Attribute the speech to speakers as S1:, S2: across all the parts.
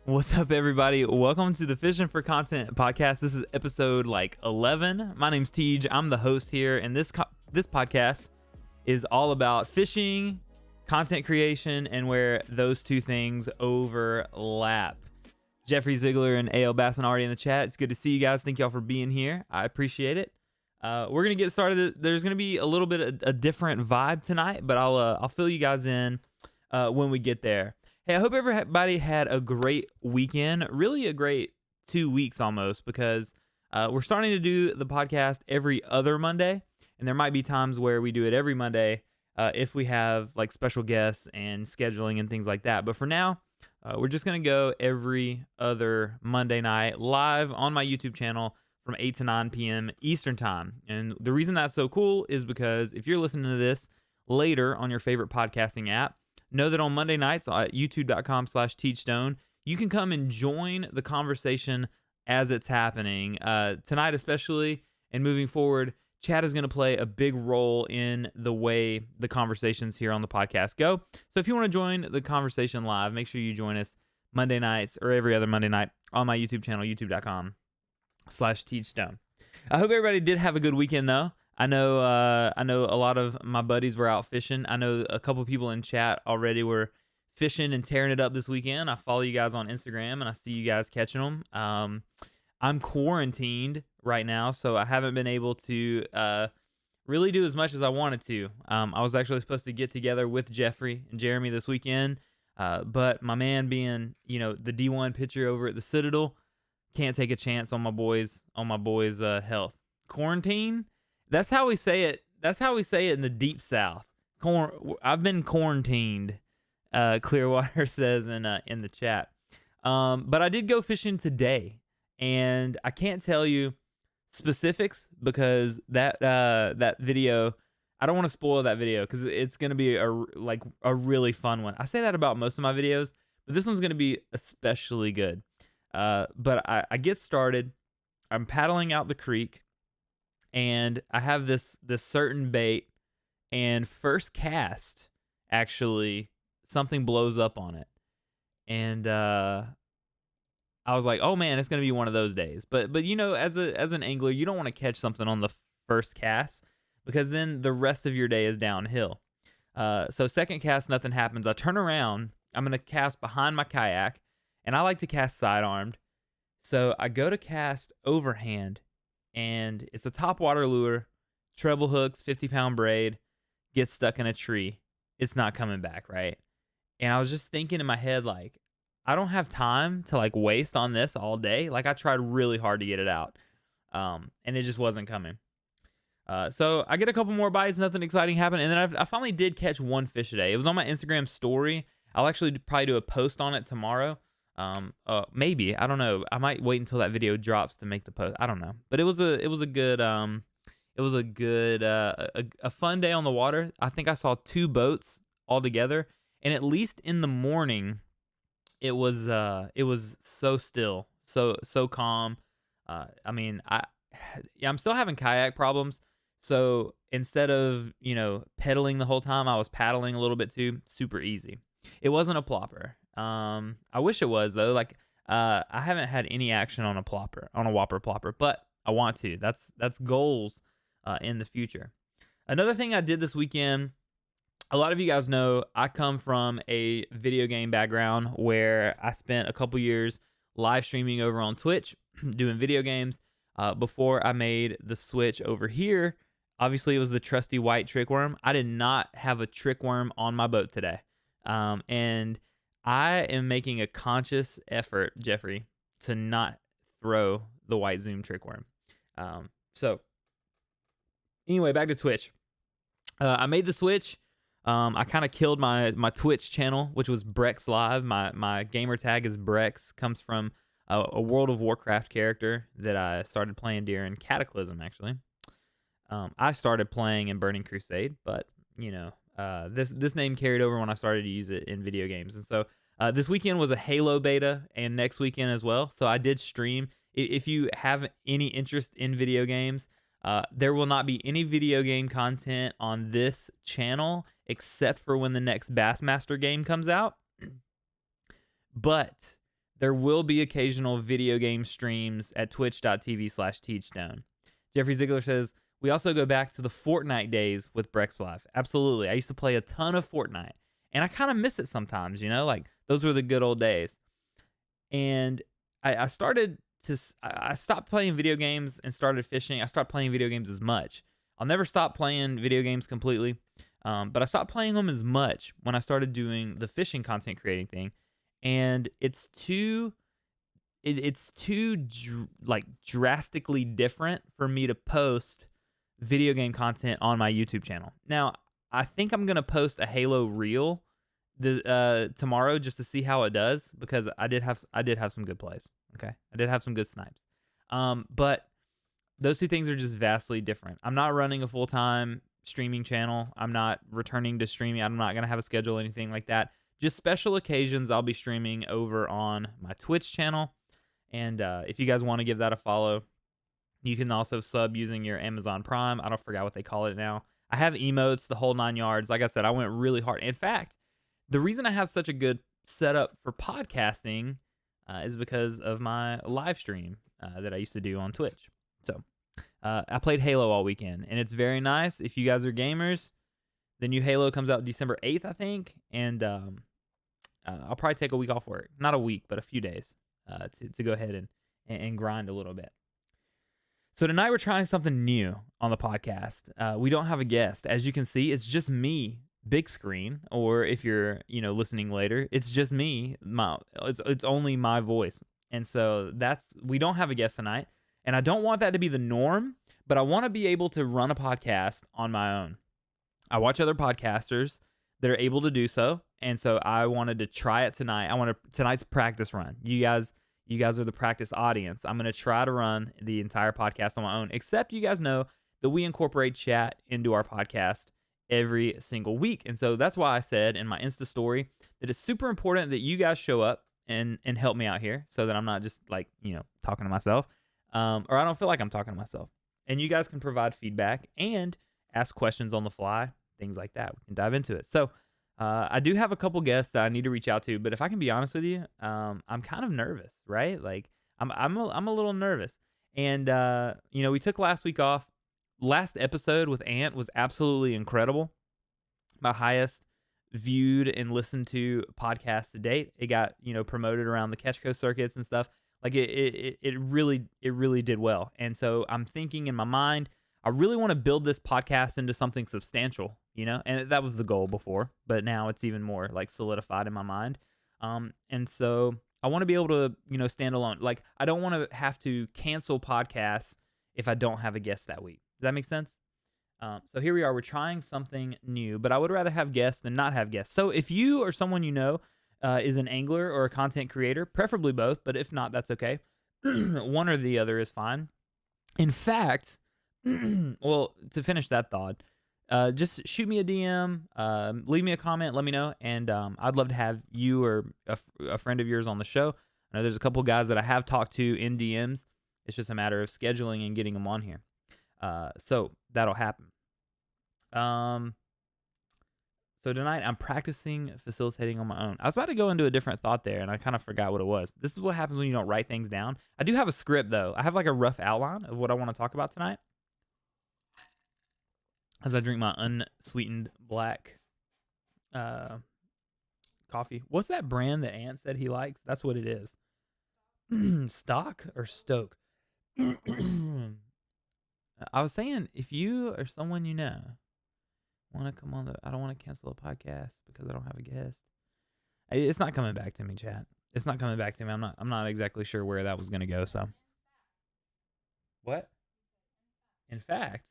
S1: What's up, everybody? Welcome to the Fishing for Content podcast. This is episode 11. My name's Tej. I'm the host here, and this podcast is all about fishing, content creation, and where those two things overlap. Jeffrey Ziegler and A.L. Basson already in the chat. It's good to see you guys. Thank y'all for being here. I appreciate it. We're gonna get started. There's gonna be a little bit of a different vibe tonight, but I'll fill you guys in when we get there. Hey, I hope everybody had a great weekend, really a great 2 weeks almost, because we're starting to do the podcast every other Monday, and there might be times where we do it every Monday if we have like special guests and scheduling and things like that. But for now, we're just going to go every other Monday night live on my YouTube channel from 8 to 9 p.m. Eastern time. And the reason that's so cool is because if you're listening to this later on your favorite podcasting app, know that on Monday nights at youtube.com/teejstone, you can come and join the conversation as it's happening. Tonight especially, and moving forward, chat is going to play a big role in the way the conversations here on the podcast go. So if you want to join the conversation live, make sure you join us Monday nights or every other Monday night on my YouTube channel, youtube.com/teejstone. I hope everybody did have a good weekend, though. I know a lot of my buddies were out fishing. I know a couple people in chat already were fishing and tearing it up this weekend. I follow you guys on Instagram, and I see you guys catching them. I'm quarantined right now, so I haven't been able to really do as much as I wanted to. I was actually supposed to get together with Jeffrey and Jeremy this weekend, but my man being, the D1 pitcher over at the Citadel, can't take a chance on my boys' health. Quarantine? That's how we say it. That's how we say it in the deep south. I've been quarantined. Clearwater says in the chat. But I did go fishing today, and I can't tell you specifics because that video, I don't want to spoil that video because it's gonna be a really fun one. I say that about most of my videos, but this one's gonna be especially good. But I get started. I'm paddling out the creek. And I have this certain bait, and first cast, actually, something blows up on it. And I was like, oh man, it's going to be one of those days. But as an angler, you don't want to catch something on the first cast because then the rest of your day is downhill. So second cast, nothing happens. I turn around. I'm going to cast behind my kayak, and I like to cast sidearmed. So I go to cast overhand. And it's a topwater lure, treble hooks, 50-pound braid, gets stuck in a tree. It's not coming back, right? And I was just thinking in my head, I don't have time to waste on this all day. I tried really hard to get it out, and it just wasn't coming. So I get a couple more bites, nothing exciting happened, and then I finally did catch one fish today. It was on my Instagram story. I'll actually probably do a post on it tomorrow. Maybe, I don't know. I might wait until that video drops to make the post. I don't know, but it was a fun day on the water. I think I saw 2 boats all together, and at least in the morning, it was so still, so calm. I'm still having kayak problems, so instead of pedaling the whole time, I was paddling a little bit too. Super easy. It wasn't a plopper. I wish it was though. I haven't had any action on a whopper plopper, but I want to. That's goals in the future. Another thing I did this weekend, a lot of you guys know I come from a video game background where I spent a couple years live streaming over on Twitch doing video games before I made the switch over here. Obviously, it was the trusty white trick worm. I did not have a trick worm on my boat today. And I am making a conscious effort, Jeffrey, to not throw the white zoom trick worm. So anyway, back to Twitch. I made the switch. I kind of killed my Twitch channel, which was Brex Live. My gamer tag is Brex. Comes from a World of Warcraft character that I started playing during Cataclysm, actually. I started playing in Burning Crusade, but this name carried over when I started to use it in video games. And so this weekend was a Halo beta, and next weekend as well. So I did stream. If you have any interest in video games, there will not be any video game content on this channel except for when the next Bassmaster game comes out. But There will be occasional video game streams at twitch.tv/teejstone. Jeffrey Ziegler says, we also go back to the Fortnite days with Brex Life. Absolutely. I used to play a ton of Fortnite, and I kind of miss it sometimes, like those were the good old days. And I stopped playing video games and started fishing. I stopped playing video games as much. I'll never stop playing video games completely, but I stopped playing them as much when I started doing the fishing content creating thing. And it's too drastically different for me to post video game content on my YouTube channel. Now, I think I'm gonna post a Halo reel tomorrow just to see how it does, because I did have some good plays. Okay, I did have some good snipes. But those two things are just vastly different. I'm not running a full-time streaming channel. I'm not returning to streaming. I'm not gonna have a schedule, anything like that. Just special occasions, I'll be streaming over on my Twitch channel. And if you guys want to give that a follow, you can also sub using your Amazon Prime. I don't forget what they call it now. I have emotes, the whole 9 yards. Like I said, I went really hard. In fact, the reason I have such a good setup for podcasting is because of my live stream that I used to do on Twitch. So I played Halo all weekend, and it's very nice. If you guys are gamers, the new Halo comes out December 8th, I think, and I'll probably take a week off work. Not a week, but a few days to go ahead and grind a little bit. So tonight we're trying something new on the podcast. We don't have a guest. As you can see, it's just me, big screen, or if you're listening later, it's just me. It's only my voice. And so we don't have a guest tonight, and I don't want that to be the norm, but I want to be able to run a podcast on my own. I watch other podcasters that are able to do so, and so I wanted to try it tonight. Tonight's practice run. You guys are the practice audience. I'm going to try to run the entire podcast on my own, except you guys know that we incorporate chat into our podcast every single week. And so that's why I said in my Insta story that it's super important that you guys show up and help me out here, so that I'm not just talking to myself, or I don't feel like I'm talking to myself. And you guys can provide feedback and ask questions on the fly, things like that. We can dive into it. So I do have a couple guests that I need to reach out to, but if I can be honest with you, I'm kind of nervous, right? Like I'm a little nervous. And we took last week off. Last episode with Ant was absolutely incredible. My highest viewed and listened to podcast to date. It got promoted around the Catch Coast circuits and stuff. Like it really did well. And so I'm thinking in my mind, I really want to build this podcast into something substantial, and that was the goal before, but now it's even more like solidified in my mind. And so I want to be able to, stand alone. Like I don't want to have to cancel podcasts if I don't have a guest that week. Does that make sense? So here we are. We're trying something new, but I would rather have guests than not have guests. So if you or someone is an angler or a content creator, preferably both, but if not, that's okay. One or the other is fine. In fact, well, to finish that thought, just shoot me a DM, leave me a comment, let me know, and I'd love to have you or a friend of yours on the show. I know there's a couple guys that I have talked to in DMs. It's just a matter of scheduling and getting them on here. So that'll happen. So tonight I'm practicing facilitating on my own. I was about to go into a different thought there, and I kind of forgot what it was. This is what happens when you don't write things down. I do have a script, though. I have like a rough outline of what I want to talk about tonight, as I drink my unsweetened black coffee. What's that brand that Ant said he likes? That's what it is. Stock or Stoke? I was saying, if you or someone want to come on I don't want to cancel a podcast because I don't have a guest. It's not coming back to me, chat. It's not coming back to me. I'm not exactly sure where that was going to go. So what? In fact,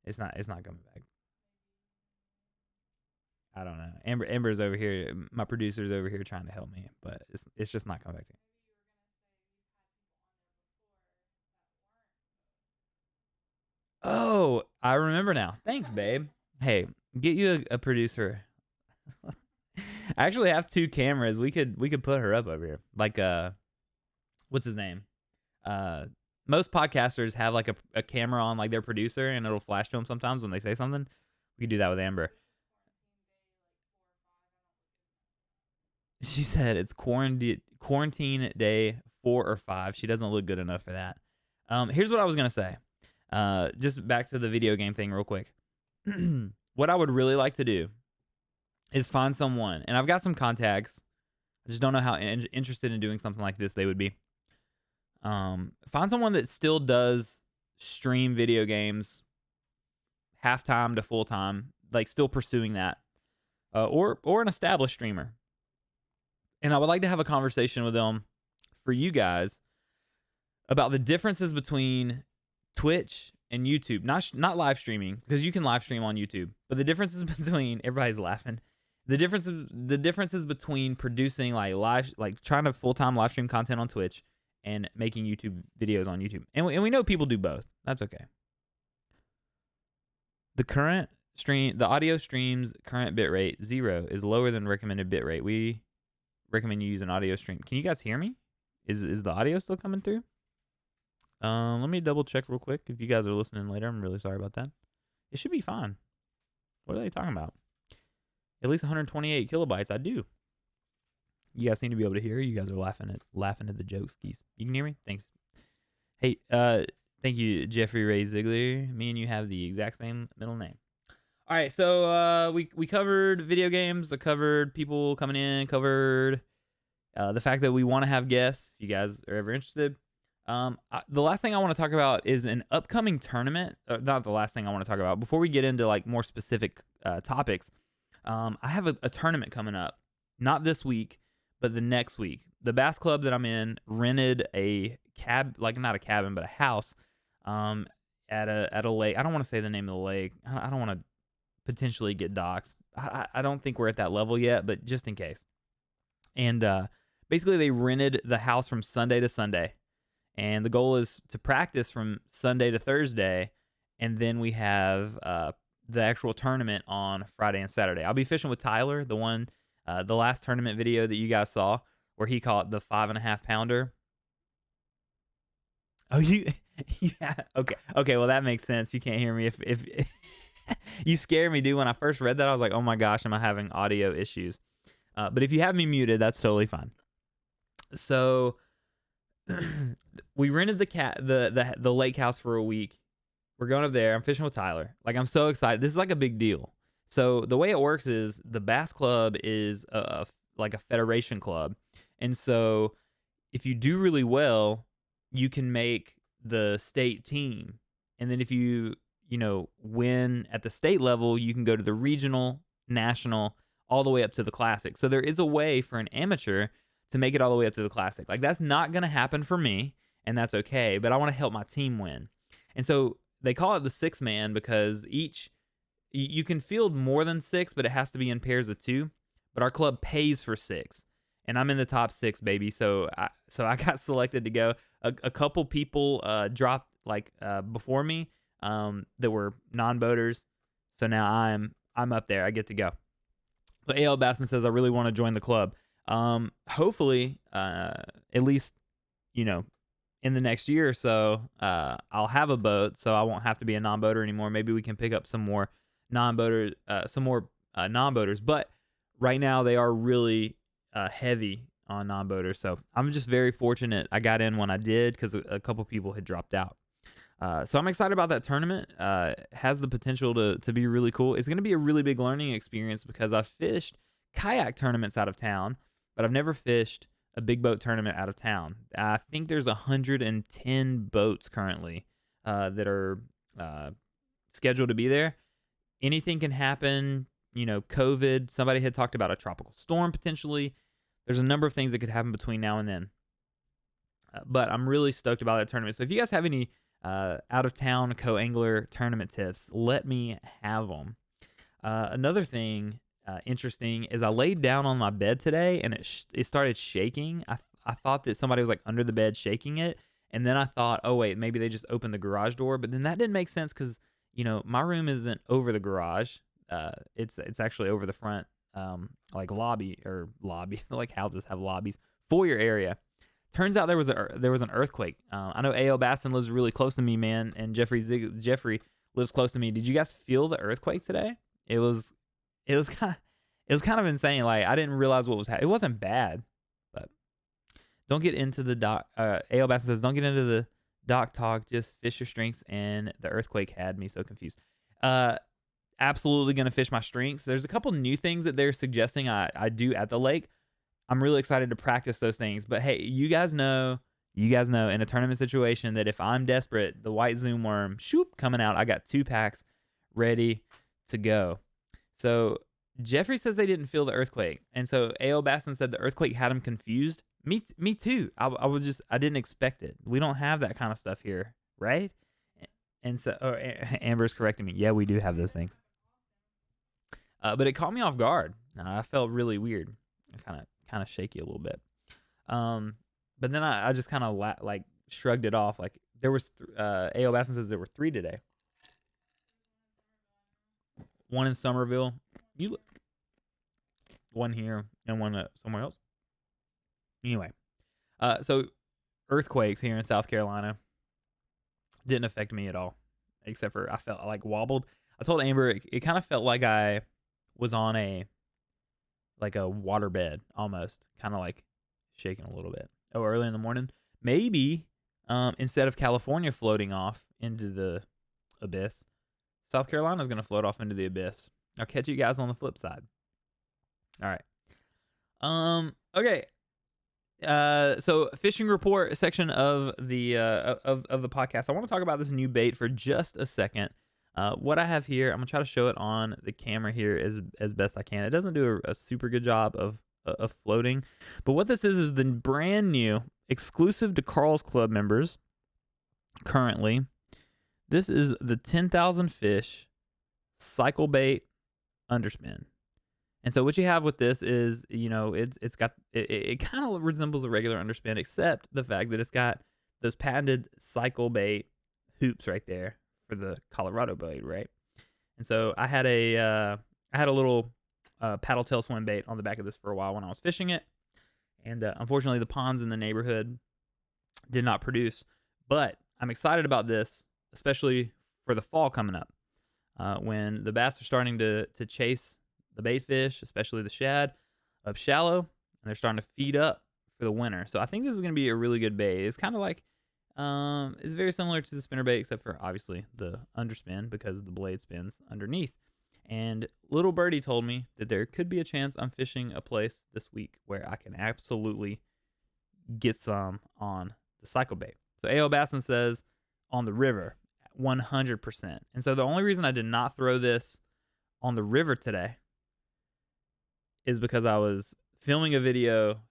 S1: it's not coming back. I don't know. Amber's over here. My producer's over here trying to help me, but it's just not coming back to me. Oh, I remember now. Thanks, babe. Hey, get you a producer. I actually have 2 cameras. We could put her up over here. Like what's his name? Most podcasters have like a camera on like their producer, and it'll flash to them sometimes when they say something. We could do that with Amber. She said it's quarantine day 4 or 5. She doesn't look good enough for that. Here's what I was gonna say. Just back to the video game thing real quick. What I would really like to do is find someone, and I've got some contacts. I just don't know how interested in doing something like this they would be. Find someone that still does stream video games half-time to full-time, like still pursuing that, or an established streamer. And I would like to have a conversation with them for you guys about the differences between Twitch and YouTube. Not live streaming, because you can live stream on YouTube, but the differences between, everybody's laughing. The differences between producing like trying to full-time live stream content on Twitch and making YouTube videos on YouTube. And we know people do both. That's okay. The audio stream's current bitrate 0 is lower than recommended bitrate. We recommend you use an audio stream. Can you guys hear me? Is the audio still coming through? Let me double check real quick. If you guys are listening later, I'm really sorry about that. It should be fine. What are they talking about? At least 128 kilobytes. I do. You guys seem to be able to hear. You guys are laughing at the jokes, keys. You can hear me? Thanks. Hey, thank you, Jeffrey Ray Ziegler. Me and you have the exact same middle name. All right, so we covered video games. I covered people coming in. Covered the fact that we want to have guests. If you guys are ever interested. The last thing I want to talk about is an upcoming tournament. Not the last thing I want to talk about. Before we get into like more specific topics, I have a tournament coming up. Not this week, but the next week. The bass club that I'm in rented a not a cabin, but a house at a lake. I don't want to say the name of the lake. I don't want to potentially get doxxed. I don't think we're at that level yet, but just in case. And basically, they rented the house from Sunday to Sunday. And the goal is to practice from Sunday to Thursday. And then we have the actual tournament on Friday and Saturday. I'll be fishing with Tyler, the last tournament video that you guys saw, where he caught the 5.5 pounder. Oh, yeah, okay. Well, that makes sense. You can't hear me if you scared me, dude. When I first read that, I was like, oh my gosh, am I having audio issues? But if you have me muted, that's totally fine. So we rented the lake house for a week. We're going up there. I'm fishing with Tyler. Like, I'm so excited. This is like a big deal. So the way it works is the bass club is like a federation club. And so if you do really well, you can make the state team. And then if you win at the state level, you can go to the regional, national, all the way up to the classic. So there is a way for an amateur to make it all the way up to the classic. Like, that's not going to happen for me, and that's okay, but I want to help my team win. And so they call it the 6-man because you can field more than 6, but it has to be in pairs of 2. But our club pays for 6, and I'm in the top 6, baby. So I got selected to go. A couple people dropped before me that were non-boaters. So now I'm up there. I get to go. So A.L. Basson says, I really want to join the club. Hopefully, at least, in the next year or so, I'll have a boat, so I won't have to be a non-boater anymore. Maybe we can pick up some more non-boaters. But right now they are really heavy on non-boaters. So I'm just very fortunate I got in when I did, because a couple people had dropped out. So I'm excited about that tournament. Has the potential to be really cool. It's going to be a really big learning experience because I've fished kayak tournaments out of town, but I've never fished a big boat tournament out of town. I think there's 110 boats currently that are scheduled to be there. Anything can happen. COVID. Somebody had talked about a tropical storm potentially. There's a number of things that could happen between now and then. But I'm really stoked about that tournament. So if you guys have any out-of-town co-angler tournament tips, let me have them. Another thing interesting is I laid down on my bed today and it started shaking. I thought that somebody was like under the bed shaking it, and then I thought, oh wait, maybe they just opened the garage door, but then that didn't make sense because my room isn't over the garage. It's actually over the front lobby, like houses have lobbies, foyer area. Turns out there was an earthquake. I know A.L. Basson lives really close to me, man, and Jeffrey lives close to me. Did you guys feel the earthquake today? It was kind It was kind of insane. Like I didn't realize what was happening. It wasn't bad, but don't get into the dock. A.L. Basson says, don't get into the dock talk. Just fish your strengths. And the earthquake had me so confused. Absolutely going to fish my strengths. There's a couple new things that they're suggesting I do at the lake. I'm really excited to practice those things. But hey, you guys know in a tournament situation that if I'm desperate, the white zoom worm, shoop, coming out. I got 2 packs ready to go. So Jeffrey says they didn't feel the earthquake. And so A.O. Basson said the earthquake had him confused. Me too. I didn't expect it. We don't have that kind of stuff here, right? And so Amber's correcting me. Yeah, we do have those things. But it caught me off guard. I felt really weird. Kind of shaky a little bit. But then I just kind of like shrugged it off. Like there was A.O. Basson says there were 3 today. 1 in Somerville. One here and 1 somewhere else. Anyway, so earthquakes here in South Carolina didn't affect me at all, except for I felt like wobbled. I told Amber it kind of felt like I was on a waterbed almost, kind of like shaking a little bit. Oh, early in the morning, maybe instead of California floating off into the abyss, South Carolina is going to float off into the abyss. I'll catch you guys on the flip side. All right. Okay. So fishing report section of the podcast. I want to talk about this new bait for just a second. What I have here, I'm gonna try to show it on the camera here as best I can. It doesn't do a super good job of floating, but what this is the brand new, exclusive to Carl's Club members. Currently, this is the 10,000 fish cycle bait underspin. And so what you have with this is, it's got, it kind of resembles a regular underspin, except the fact that it's got those patented cycle bait hoops right there for the Colorado bait, right? And so I had a little paddle tail swim bait on the back of this for a while when I was fishing it. And unfortunately, the ponds in the neighborhood did not produce. But I'm excited about this, especially for the fall coming up, when the bass are starting to chase the bait fish, especially the shad, up shallow, and they're starting to feed up for the winter. So I think this is going to be a really good bait. It's kind of like, it's very similar to the spinner bait, except for obviously the underspin because the blade spins underneath. And little birdie told me that there could be a chance I'm fishing a place this week where I can absolutely get some on the cycle bait. So A.O. Basson says on the river, 100%. And so the only reason I did not throw this on the river today is because I was filming a video,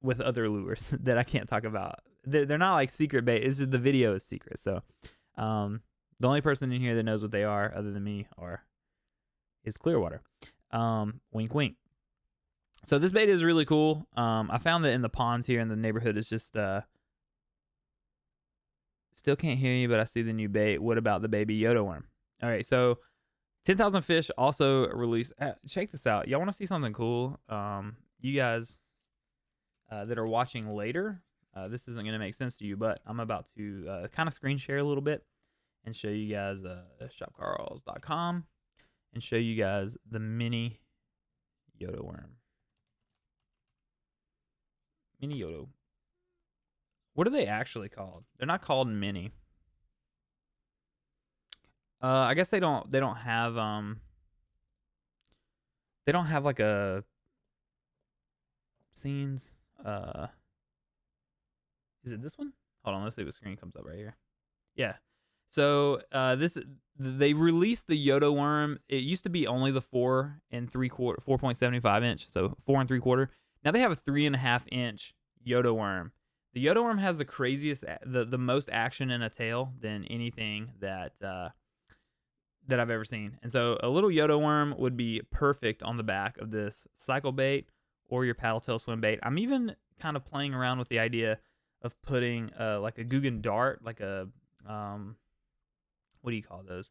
S1: with other lures that I can't talk about. They're not like secret bait. It's just the video is secret. So the only person in here that knows what they are other than me is Clearwater. Wink, wink. So this bait is really cool. I found that in the ponds here in the neighborhood, it's just still can't hear you, but I see the new bait. What about the baby Yoda Worm? All right, so 10,000 Fish also released. Check this out. Y'all want to see something cool? You guys that are watching later, this isn't going to make sense to you, but I'm about to kind of screen share a little bit and show you guys shopcarls.com and show you guys the mini Yoda Worm. Mini Yoda. What are they actually called? They're not called mini. I guess they don't have like a scenes. Is it this one? Hold on, let's see what screen comes up right here. Yeah. So they released the Yoda Worm. It used to be only the 4.75 inch, so 4 3/4. Now they have a 3.5 inch Yoda Worm. The Yoda Worm has the craziest, the most action in a tail than anything that I've ever seen. And so a little Yoda Worm would be perfect on the back of this cycle bait or your paddle tail swim bait. I'm even kind of playing around with the idea of putting like a Guggen dart, like a what do you call those?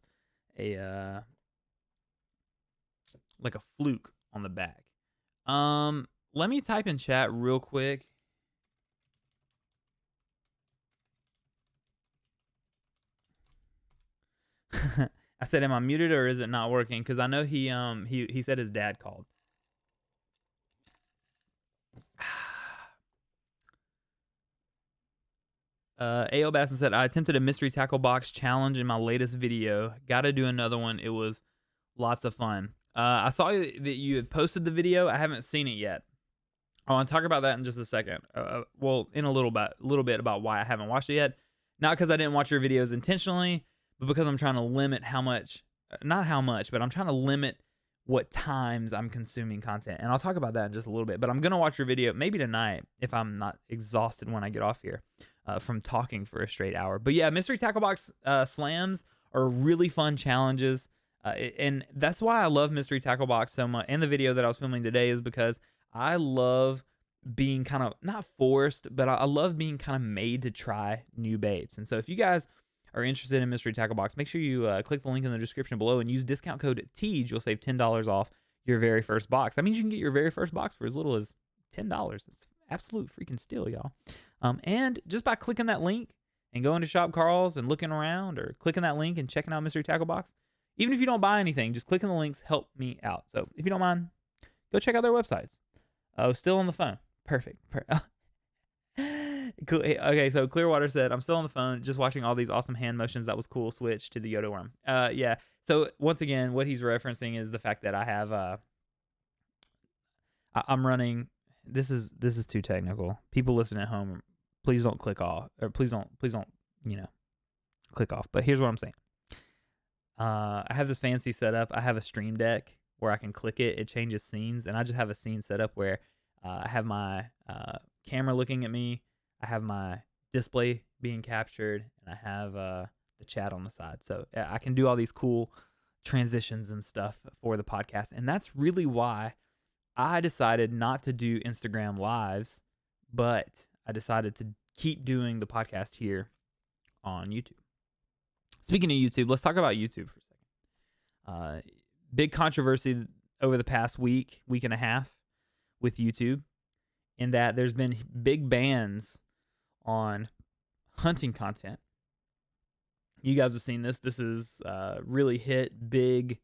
S1: Like a fluke on the back. Let me type in chat real quick. I said, am I muted or is it not working? Because I know he said his dad called. A.O. Basson said, I attempted a mystery tackle box challenge in my latest video. Gotta do another one. It was lots of fun. I saw that you had posted the video. I haven't seen it yet. I want to talk about that in just a second. Well, in a little bit about why I haven't watched it yet. Not because I didn't watch your videos intentionally, but because I'm trying to limit how much, not how much, but I'm trying to limit what times I'm consuming content. And I'll talk about that in just a little bit. But I'm going to watch your video maybe tonight if I'm not exhausted when I get off here from talking for a straight hour. But yeah, Mystery Tackle Box slams are really fun challenges. And that's why I love Mystery Tackle Box so much. And the video that I was filming today is because I love being kind of not forced, but I love being kind of made to try new baits. And so if you guys are interested in Mystery Tackle Box, make sure you click the link in the description below and use discount code TEEJ. You'll save $10 off your very first box. That means you can get your very first box for as little as $10. It's absolute freaking steal, y'all. And just by clicking that link and going to Shop Carl's and looking around, or clicking that link and checking out Mystery Tackle Box, even if you don't buy anything, just clicking the links help me out. So if you don't mind, go check out their websites. Oh, still on the phone. Perfect. Cool. Okay, so Clearwater said, I'm still on the phone, just watching all these awesome hand motions. That was cool. Switch to the Yoda Worm. Yeah. So once again, what he's referencing is the fact that I have I'm running. This is too technical. People listening at home, please don't click off, or please don't click off. But here's what I'm saying. I have this fancy setup. I have a stream deck where I can click it. It changes scenes, and I just have a scene set up where I have my camera looking at me. I have my display being captured, and I have the chat on the side. So I can do all these cool transitions and stuff for the podcast. And that's really why I decided not to do Instagram lives, but I decided to keep doing the podcast here on YouTube. Speaking of YouTube, let's talk about YouTube for a second. Big controversy over the past week and a half with YouTube, in that there's been big bans on hunting content. You guys have seen this. This is really hit big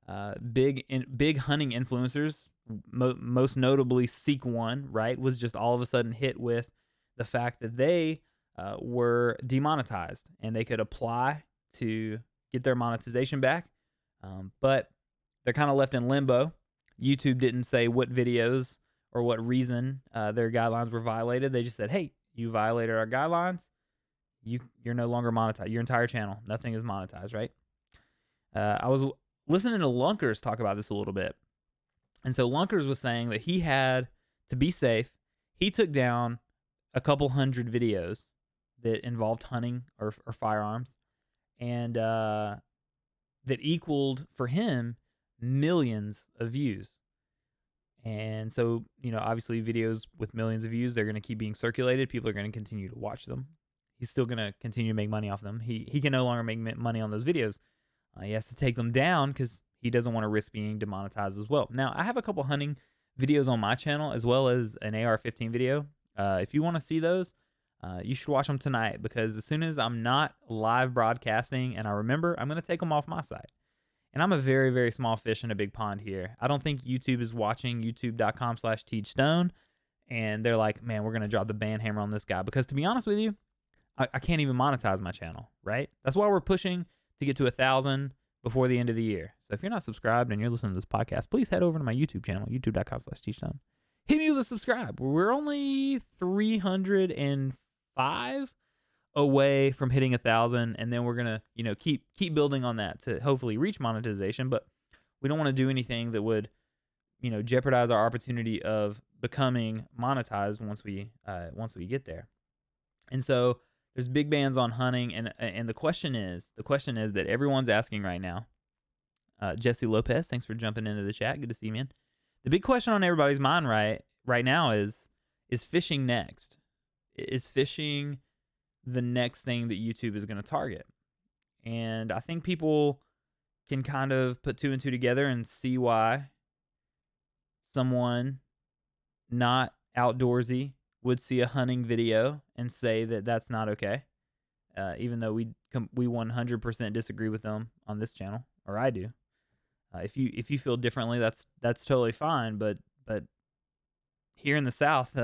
S1: hunting influencers. Most notably, Seek One, right, was just all of a sudden hit with the fact that they were demonetized and they could apply to get their monetization back, but they're kind of left in limbo. YouTube didn't say what videos or what reason their guidelines were violated. They just said, hey, you violated our guidelines. You're no longer monetized. Your entire channel, nothing is monetized, right? I was listening to Lunkers talk about this a little bit. And so Lunkers was saying that he had, to be safe, he took down a couple hundred videos that involved hunting or firearms, and that equaled, for him, millions of views. And so, obviously videos with millions of views, they're going to keep being circulated. People are going to continue to watch them. He's still going to continue to make money off them. He can no longer make money on those videos. He has to take them down because he doesn't want to risk being demonetized as well. Now, I have a couple hunting videos on my channel, as well as an AR-15 video. If you want to see those, you should watch them tonight, because as soon as I'm not live broadcasting and I remember, I'm going to take them off my site. And I'm a very, very small fish in a big pond here. I don't think YouTube is watching youtube.com/teejstone, and they're like, man, we're going to drop the ban hammer on this guy. Because to be honest with you, I can't even monetize my channel, right? That's why we're pushing to get to 1,000 before the end of the year. So if you're not subscribed and you're listening to this podcast, please head over to my YouTube channel, youtube.com/teejstone. Hit me with a subscribe. We're only 305 away from hitting 1,000, and then we're gonna keep building on that to hopefully reach monetization. But we don't want to do anything that would jeopardize our opportunity of becoming monetized once we get there. And so there's big bans on hunting, and the question is that everyone's asking right now. Jesse Lopez, thanks for jumping into the chat. Good to see you, man. The big question on everybody's mind right now is fishing next? Is fishing the next thing that YouTube is going to target? And I think people can kind of put two and two together and see why someone not outdoorsy would see a hunting video and say that that's not okay. even though we 100% disagree with them on this channel, or I do. If you feel differently, that's totally fine. But here in the South,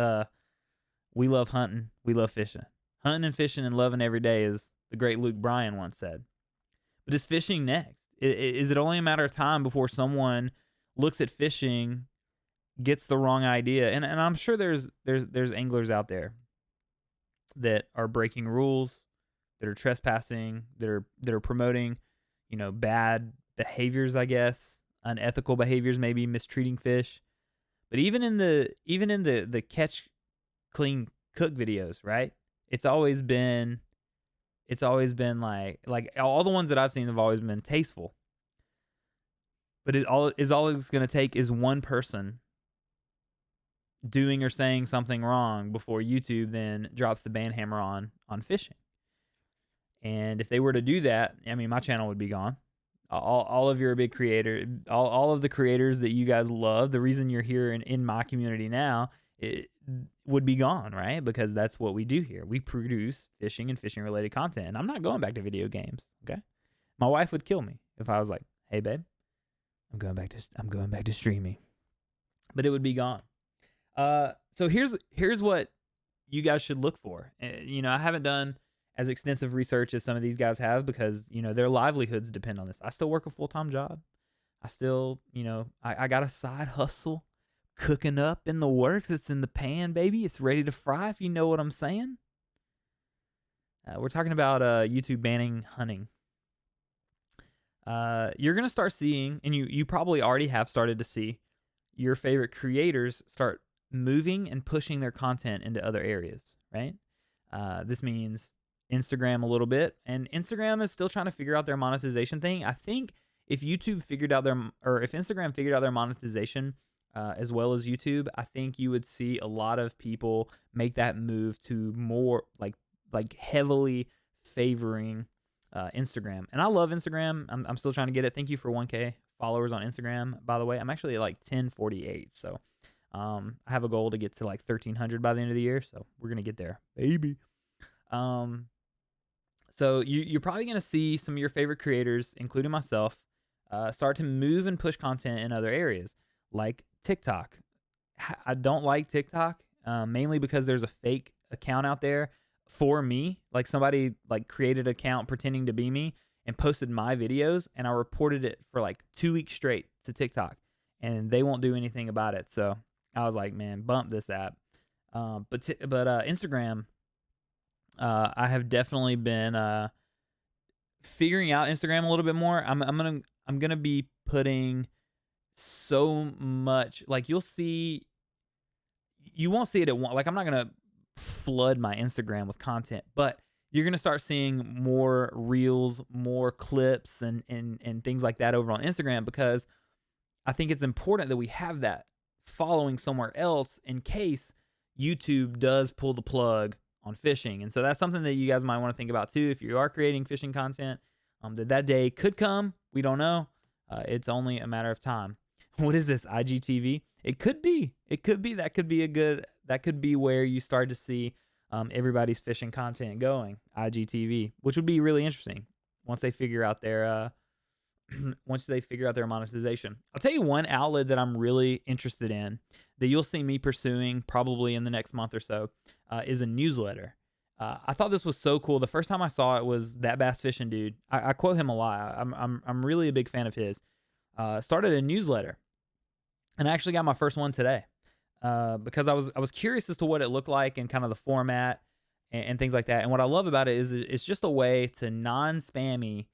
S1: we love hunting, we love fishing, hunting and fishing and loving every day, as the great Luke Bryan once said. But is fishing next? Is it only a matter of time before someone looks at fishing, gets the wrong idea? And I'm sure there's anglers out there that are breaking rules, that are trespassing, that are promoting, bad behaviors, I guess, unethical behaviors, maybe mistreating fish. But even in the catch, clean, cook videos, right? It's always been like all the ones that I've seen have always been tasteful. But all it's going to take is one person doing or saying something wrong before YouTube then drops the ban hammer on fishing. And if they were to do that, I mean, my channel would be gone. All of your big creator, all of the creators that you guys love, the reason you're here in my community now, it would be gone, right? Because that's what we do here. We produce fishing and fishing related content. And I'm not going back to video games, okay? My wife would kill me if I was like, "Hey babe, I'm going back to streaming." But it would be gone. So here's what you guys should look for. I haven't done as extensive research as some of these guys have, because their livelihoods depend on this. I still work a full-time job. I still, I got a side hustle cooking up in the works. It's in the pan, baby. It's ready to fry, if you know what I'm saying. We're talking about YouTube banning hunting. You're gonna start seeing, and you probably already have started to see, your favorite creators start moving and pushing their content into other areas, right? This means Instagram a little bit, and Instagram is still trying to figure out their monetization thing. I think if Instagram figured out their monetization as well as YouTube, I think you would see a lot of people make that move to more like heavily favoring Instagram. And I love Instagram. I'm still trying to get it. Thank you for 1K followers on Instagram, by the way. I'm actually at like 1048, so I have a goal to get to like 1300 by the end of the year, so we're gonna get there, baby. So you're probably going to see some of your favorite creators, including myself, start to move and push content in other areas, like TikTok. I don't like TikTok, mainly because there's a fake account out there for me. Like somebody created an account pretending to be me and posted my videos, and I reported it for like 2 weeks straight to TikTok, and they won't do anything about it. So I was like, man, bump this app. But Instagram, I have definitely been figuring out Instagram a little bit more. I'm gonna be putting so much, like you won't see it at once. Like I'm not gonna flood my Instagram with content, but you're gonna start seeing more reels, more clips, and things like that over on Instagram, because I think it's important that we have that following somewhere else in case YouTube does pull the plug on fishing. And so that's something that you guys might want to think about too if you are creating fishing content. That day could come. We don't know. It's only a matter of time. What is this, IGTV? It could be. That could be where you start to see everybody's fishing content going, IGTV, which would be really interesting once they figure out their monetization. I'll tell you one outlet that I'm really interested in that you'll see me pursuing probably in the next month or so is a newsletter. I thought this was so cool. The first time I saw it was That Bass Fishing Dude. I quote him a lot. I'm really a big fan of his. Started a newsletter, and I actually got my first one today because I was curious as to what it looked like and kind of the format and things like that. And what I love about it is it's just a way to non-spammy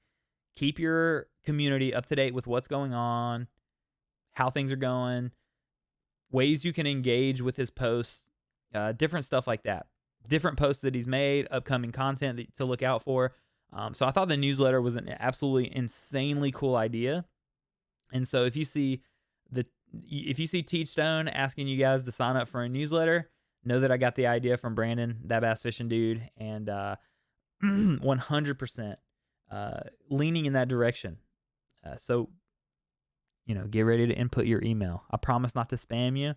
S1: keep your community up to date with what's going on, how things are going, ways you can engage with his posts, different stuff like that. Different posts that he's made, upcoming content to look out for. So I thought the newsletter was an absolutely insanely cool idea. And so if you see Teejstone asking you guys to sign up for a newsletter, know that I got the idea from Brandon, That Bass Fishing Dude, and 100% leaning in that direction. So get ready to input your email. I promise not to spam you.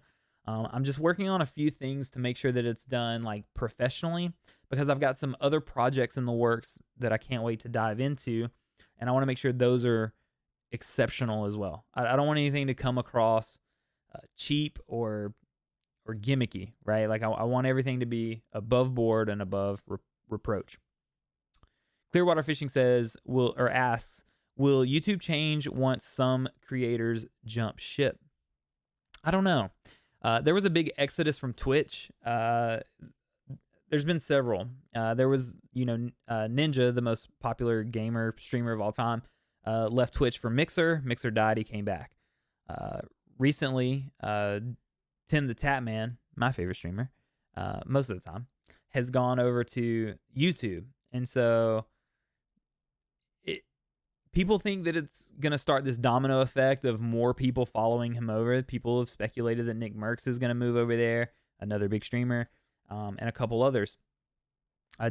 S1: I'm just working on a few things to make sure that it's done like professionally, because I've got some other projects in the works that I can't wait to dive into, and I want to make sure those are exceptional as well. I don't want anything to come across cheap or gimmicky, right? Like I want everything to be above board and above reproach. Clearwater Fishing says, asks, will YouTube change once some creators jump ship? I don't know. There was a big exodus from Twitch. There's been several. There was, Ninja, the most popular gamer streamer of all time, left Twitch for Mixer. Mixer died. He came back. Recently, Tim the Tap Man, my favorite streamer, most of the time, has gone over to YouTube. And so people think that it's going to start this domino effect of more people following him over. People have speculated that Nick Merckx is going to move over there, another big streamer, and a couple others.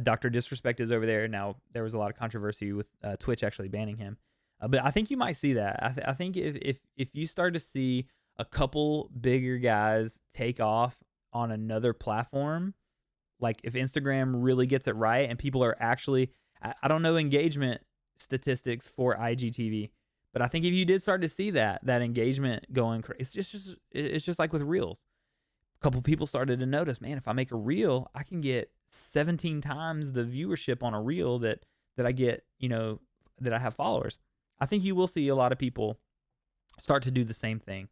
S1: Dr. Disrespect is over there. Now, there was a lot of controversy with Twitch actually banning him. But I think you might see that. I think if you start to see a couple bigger guys take off on another platform, like if Instagram really gets it right and people are actually, I don't know engagement statistics for IGTV, but I think if you did start to see that engagement going crazy, it's just like with reels. A couple people started to notice, man, if I make a reel, I can get 17 times the viewership on a reel that I get, that I have followers. I think you will see a lot of people start to do the same thing.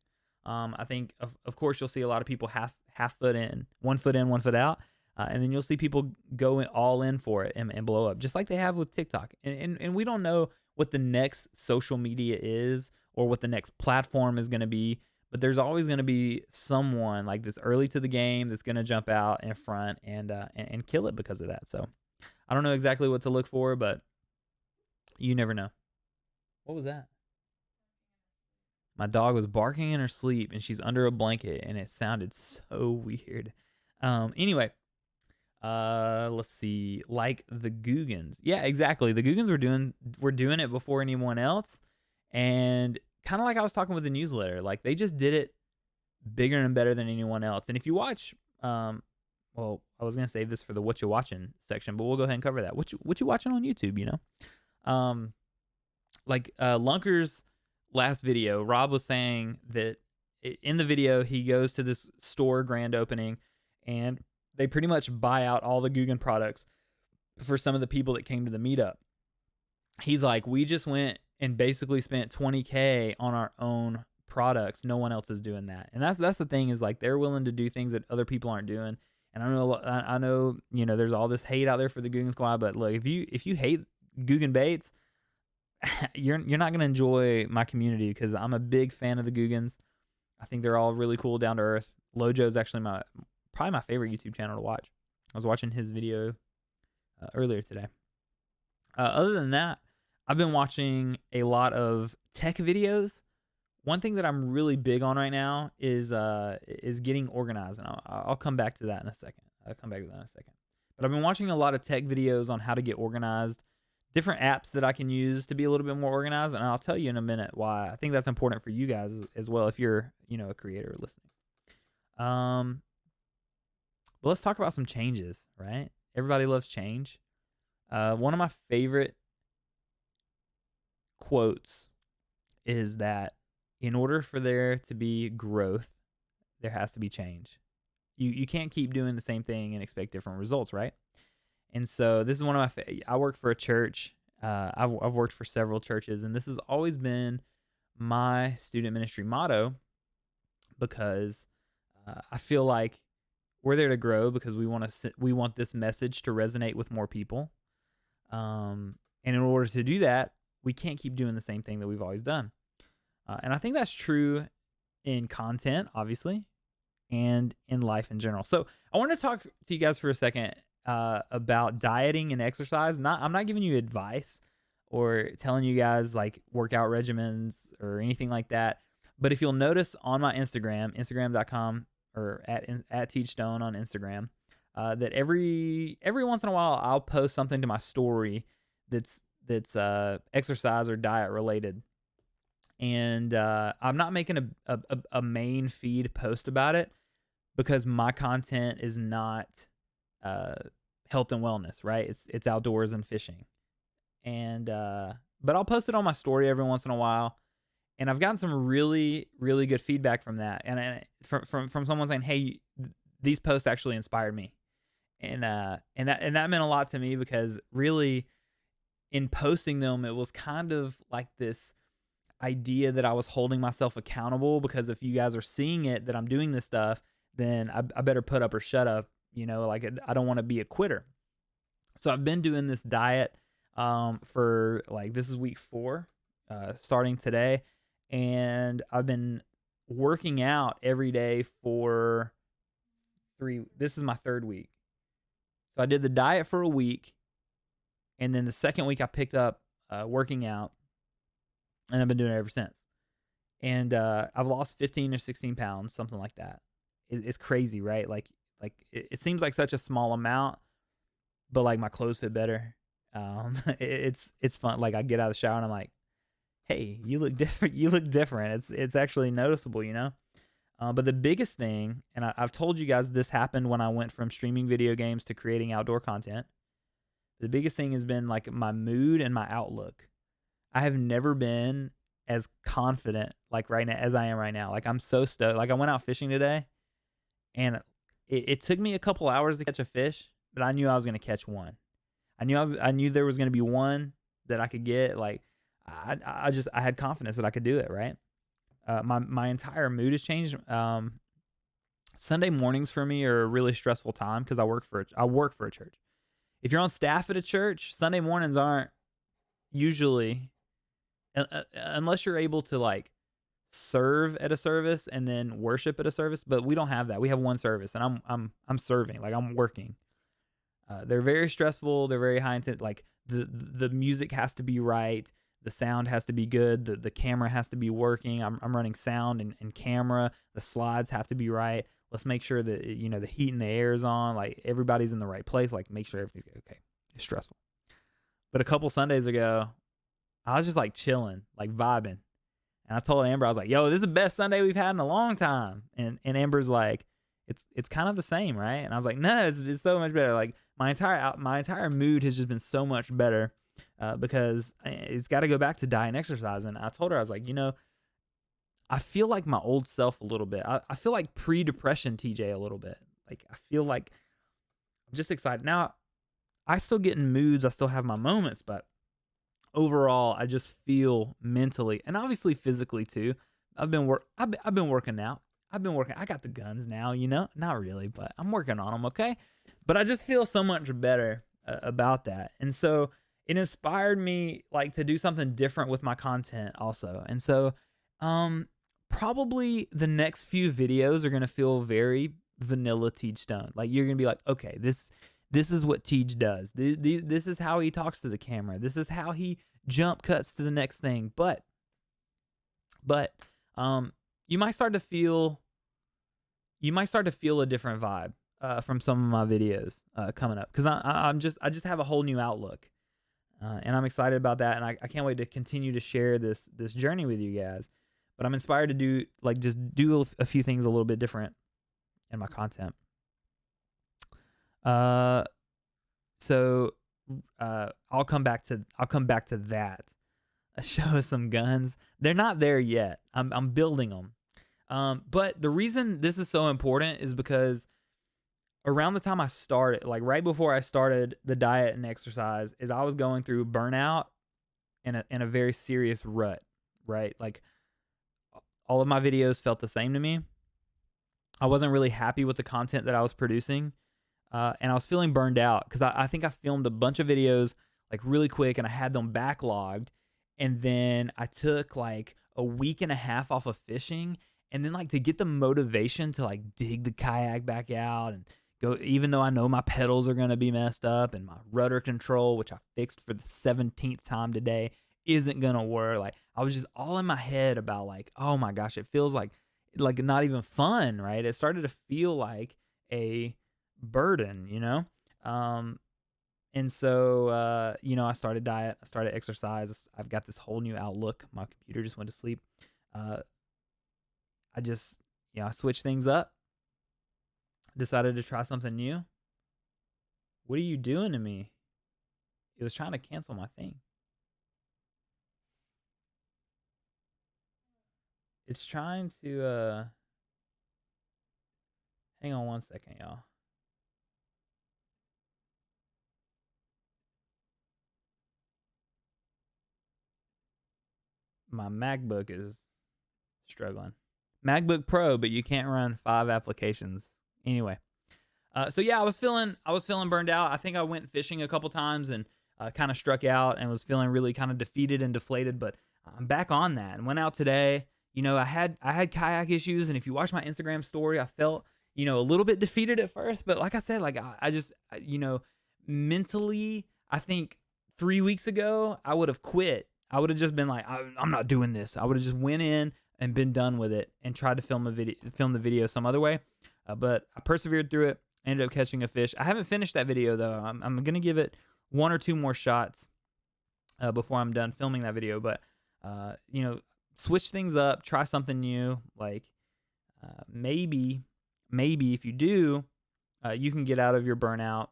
S1: I think, of course, you'll see a lot of people half foot in, 1 foot in, 1 foot out. And then you'll see people go all in for it and blow up, just like they have with TikTok. And we don't know what the next social media is or what the next platform is going to be, but there's always going to be someone like this early to the game that's going to jump out in front and kill it because of that. So I don't know exactly what to look for, but you never know. What was that? My dog was barking in her sleep, and she's under a blanket, and it sounded so weird. Anyway. Let's see, like the Googans. Yeah, exactly. The Googans were doing it before anyone else. And kind of like I was talking with the newsletter, like they just did it bigger and better than anyone else. And if you watch, well, I was going to save this for the what you watching section, but we'll go ahead and cover that. What you watching on YouTube, Lunker's last video, Rob was saying that in the video, he goes to this store grand opening and they pretty much buy out all the Guggen products for some of the people that came to the meetup. He's like, we just went and basically spent $20K on our own products. No one else is doing that. And that's the thing, is like they're willing to do things that other people aren't doing. And I know, there's all this hate out there for the Guggen Squad, but look, if you hate Guggen baits, you're not going to enjoy my community, because I'm a big fan of the Guggens. I think they're all really cool, down to earth. Lojo's actually probably my favorite YouTube channel to watch. I was watching his video earlier today. Other than that, I've been watching a lot of tech videos. One thing that I'm really big on right now is getting organized, and I'll come back to that in a second. But I've been watching a lot of tech videos on how to get organized, different apps that I can use to be a little bit more organized, and I'll tell you in a minute why I think that's important for you guys as well if you're a creator listening. But let's talk about some changes, right? Everybody loves change. One of my favorite quotes is that in order for there to be growth, there has to be change. You can't keep doing the same thing and expect different results, right? And so this is one of I work for a church. I've worked for several churches, and this has always been my student ministry motto, because I feel like we're there to grow because we want this message to resonate with more people. And in order to do that, we can't keep doing the same thing that we've always done. And I think that's true in content, obviously, and in life in general. So I want to talk to you guys for a second about dieting and exercise. I'm not giving you advice or telling you guys like workout regimens or anything like that. But if you'll notice on my Instagram.com, or at teejstone on Instagram, that every once in a while I'll post something to my story that's exercise or diet related, and I'm not making a main feed post about it, because my content is not uh, health and wellness, right? It's outdoors and fishing, and but I'll post it on my story every once in a while, and I've gotten some really really good feedback from that, and from someone saying, "Hey, these posts actually inspired me," and that meant a lot to me because really in posting them, it was kind of like this idea that I was holding myself accountable because if you guys are seeing it that I'm doing this stuff, then I better put up or shut up. Like I don't want to be a quitter. So I've been doing this diet for like this is week 4, starting today, and I've been working out every day for 3. This is my 3rd week. So I did the diet for a week, and then the second week I picked up working out, and I've been doing it ever since. And I've lost 15 or 16 pounds, something like that. It's crazy, right? Like it seems like such a small amount, but like my clothes fit better. It's fun. Like I get out of the shower and I'm like, hey, you look different. You look different. It's actually noticeable. But the biggest thing, and I've told you guys this happened when I went from streaming video games to creating outdoor content. The biggest thing has been like my mood and my outlook. I have never been as confident like right now as I am right now. Like I'm so stoked. Like I went out fishing today, and it took me a couple hours to catch a fish, but I knew I was gonna catch one. I knew there was gonna be one that I could get. Like I had confidence that I could do it. Right. My entire mood has changed. Sunday mornings for me are a really stressful time because I work for a church. If you're on staff at a church, Sunday mornings aren't usually, unless you're able to like serve at a service and then worship at a service. But we don't have that. We have one service, and I'm serving, like I'm working. They're very stressful. They're very high intent. Like the music has to be right. The sound has to be good. The camera has to be working. I'm running sound and camera. The slides have to be right. Let's make sure that the heat and the air is on. Like everybody's in the right place. Like make sure everything's okay. It's stressful. But a couple Sundays ago, I was just like chilling, like vibing. And I told Amber, I was like, yo, this is the best Sunday we've had in a long time. And Amber's like, it's kind of the same, right? And I was like, no, it's so much better. Like my entire mood has just been so much better because it's got to go back to diet and exercise. And I told her, I was like, I feel like my old self a little bit. I feel like pre-depression TJ a little bit. Like I feel like I'm just excited. Now, I still get in moods. I still have my moments, but overall, I just feel mentally and obviously physically too. I've been working out. I got the guns now, not really, but I'm working on them. Okay. But I just feel so much better about that. And so it inspired me like to do something different with my content also. And so, probably the next few videos are going to feel very vanilla teejstone. Like you're going to be like, okay, this is what Teej does. This is how he talks to the camera. This is how he jump cuts to the next thing. But you might start to feel a different vibe from some of my videos coming up because I just have a whole new outlook, and I'm excited about that, and I can't wait to continue to share this journey with you guys. But I'm inspired to do a few things a little bit different in my content. So I'll come back to that. Show us some guns. They're not there yet. I'm building them. But the reason this is so important is because around the time I started, like right before I started the diet and exercise, is I was going through burnout in a very serious rut, right? Like all of my videos felt the same to me. I wasn't really happy with the content that I was producing. And I was feeling burned out because I think I filmed a bunch of videos like really quick and I had them backlogged. And then I took like a week and a half off of fishing. And then like to get the motivation to like dig the kayak back out and go, even though I know my pedals are going to be messed up and my rudder control, which I fixed for the 17th time today, isn't going to work. Like I was just all in my head about like, oh my gosh, it feels like not even fun, right? It started to feel like a burden, and so I started diet, I started exercise. I've got this whole new outlook. My computer just went to sleep. I just I switched things up, Decided to try something new. What are you doing to me? It was trying to cancel my thing. It's trying to hang on one second, y'all. My MacBook is struggling. MacBook Pro, but you can't run 5 applications. Anyway, so yeah, I was feeling burned out. I think I went fishing a couple times and kind of struck out and was feeling really kind of defeated and deflated. But I'm back on that and went out today. You know, I had kayak issues, and if you watch my Instagram story, I felt a little bit defeated at first. But like I said, like I just mentally, I think 3 weeks ago I would have quit. I would have just been like, I'm not doing this. I would have just went in and been done with it and tried to film the video some other way. But I persevered through it. Ended up catching a fish. I haven't finished that video though. I'm gonna give it 1 or 2 more shots before I'm done filming that video. But switch things up, try something new. Like maybe if you do, you can get out of your burnout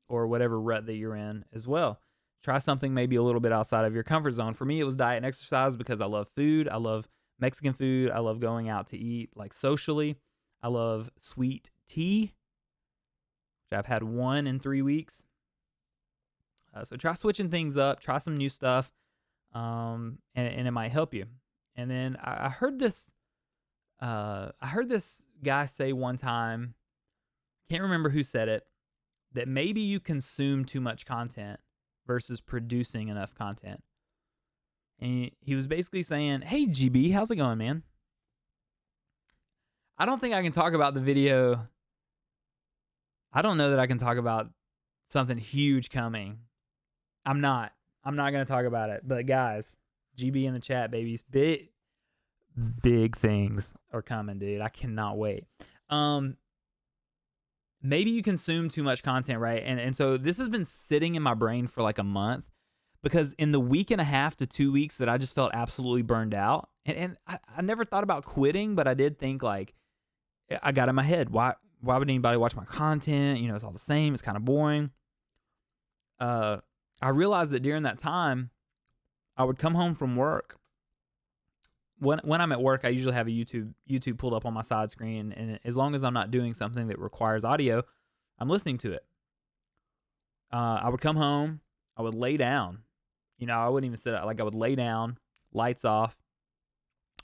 S1: or whatever rut that you're in as well. Try something maybe a little bit outside of your comfort zone. For me, it was diet and exercise because I love food. I love Mexican food. I love going out to eat like socially. I love sweet tea. I've had 1 in 3 weeks. So try switching things up, try some new stuff, and it might help you. And then I heard this guy say one time, can't remember who said it, that maybe you consume too much content versus producing enough content. And he was basically saying, hey, GB, how's it going, man? I don't think I can talk about the video. I don't know that I can talk about something huge coming. I'm not going to talk about it. But guys, GB in the chat, babies. Big things are coming, dude. I cannot wait. Maybe you consume too much content, right? And so this has been sitting in my brain for like a month because in the week and a half to 2 weeks that I just felt absolutely burned out. And I never thought about quitting, but I did think like, I got in my head, why would anybody watch my content? It's all the same. It's kind of boring. I realized that during that time, I would come home from work. When I'm at work, I usually have a YouTube pulled up on my side screen, and as long as I'm not doing something that requires audio, I'm listening to it. I would come home, I would lay down. I wouldn't even sit up. Like I would lay down, lights off,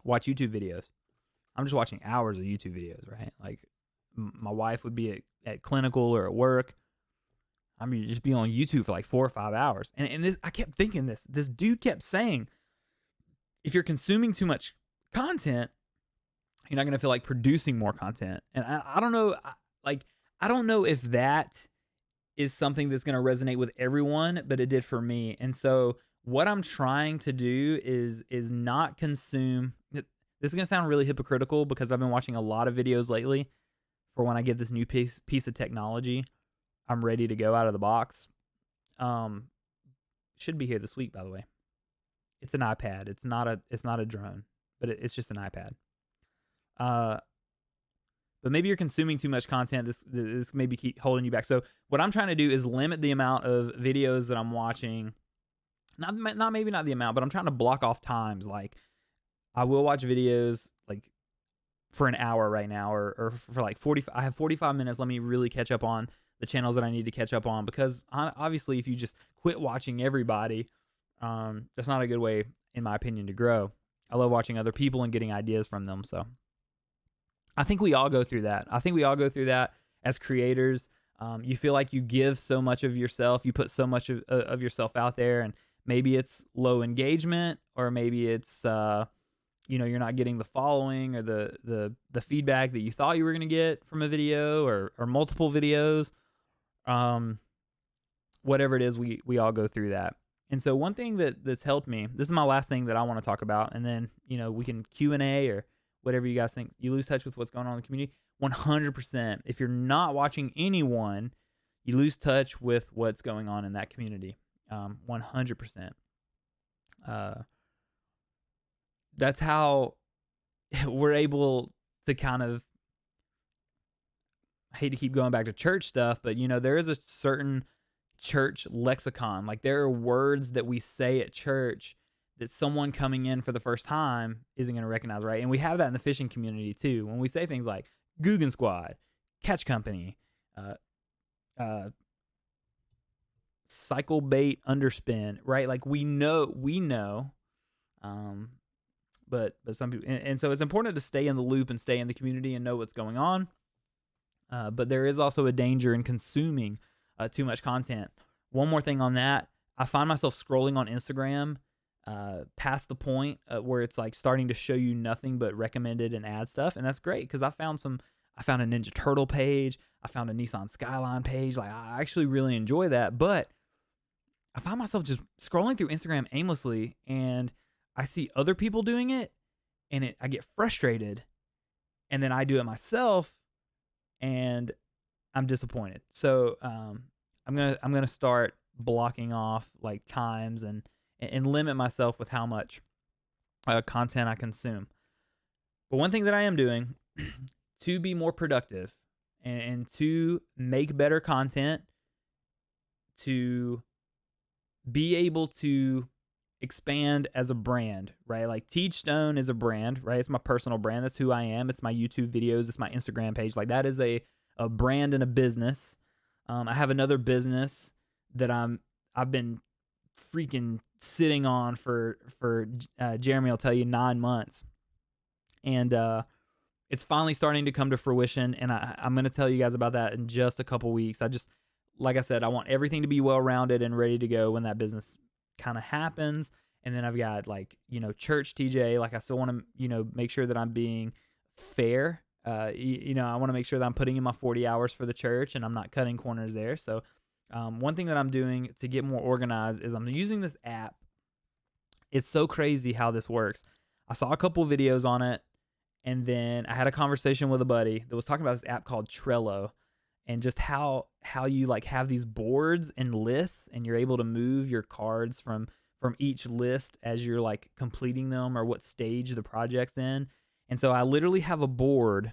S1: watch YouTube videos. I'm just watching hours of YouTube videos, right? Like my wife would be at clinical or at work. I'm just be on YouTube for like 4 or 5 hours. And this, I kept thinking this dude kept saying, if you're consuming too much content, you're not going to feel like producing more content. And I don't know, I don't know if that is something that's going to resonate with everyone, but it did for me. And so what I'm trying to do is not consume. This is going to sound really hypocritical because I've been watching a lot of videos lately for when I get this new piece of technology. I'm ready to go out of the box. Should be here this week, by the way. It's an iPad. It's not a drone, but it's just an iPad. But maybe you're consuming too much content. This maybe keep holding you back. So what I'm trying to do is limit the amount of videos that I'm watching. Not the amount, but I'm trying to block off times. Like I will watch videos like for an hour right now, or for like 45. I have 45 minutes. Let me really catch up on the channels that I need to catch up on, because obviously if you just quit watching everybody, that's not a good way, in my opinion, to grow. I love watching other people and getting ideas from them. So I think we all go through that. As creators. You feel like you give so much of yourself, you put so much of yourself out there, and maybe it's low engagement, or maybe it's you're not getting the following or the feedback that you thought you were going to get from a video or multiple videos. Whatever it is, we all go through that. And so one thing that's helped me, this is my last thing that I want to talk about, and then we can Q&A or whatever you guys think. You lose touch with what's going on in the community. 100%. If you're not watching anyone, you lose touch with what's going on in that community. 100%. That's how we're able to kind of I hate to keep going back to church stuff, but there is a certain church lexicon. Like there are words that we say at church that someone coming in for the first time isn't going to recognize, right? And we have that in the fishing community too. When we say things like Guggen Squad, Catch Company, uh, uh, cycle bait underspin, right? Like we know, but some people, and so it's important to stay in the loop and stay in the community and know what's going on. But there is also a danger in consuming too much content. One more thing on that, I find myself scrolling on Instagram past the point where it's like starting to show you nothing but recommended and ad stuff, and that's great because I found a Ninja Turtle page, I found a Nissan Skyline page. Like I actually really enjoy that, but I find myself just scrolling through Instagram aimlessly, and I see other people doing it, and I get frustrated, and then I do it myself, and I'm disappointed. So I'm gonna start blocking off like times and limit myself with how much content I consume. But one thing that I am doing to be more productive and to make better content, to be able to expand as a brand, right? Like Teejstone is a brand, right? It's my personal brand. That's who I am. It's my YouTube videos. It's my Instagram page. Like that is a brand and a business. I have another business that I've been freaking sitting on for Jeremy will tell you 9 months, and it's finally starting to come to fruition. And I'm going to tell you guys about that in just a couple weeks. Like I said, I want everything to be well-rounded and ready to go when that business kind of happens. And then I've got church TJ. Like I still want to, make sure that I'm being fair. I want to make sure that I'm putting in my 40 hours for the church and I'm not cutting corners there. So one thing that I'm doing to get more organized is I'm using this app. It's so crazy how this works. I saw a couple videos on it, and then I had a conversation with a buddy that was talking about this app called Trello. And just how you have these boards and lists, and you're able to move your cards from each list as you're completing them or what stage the project's in. And so I literally have a board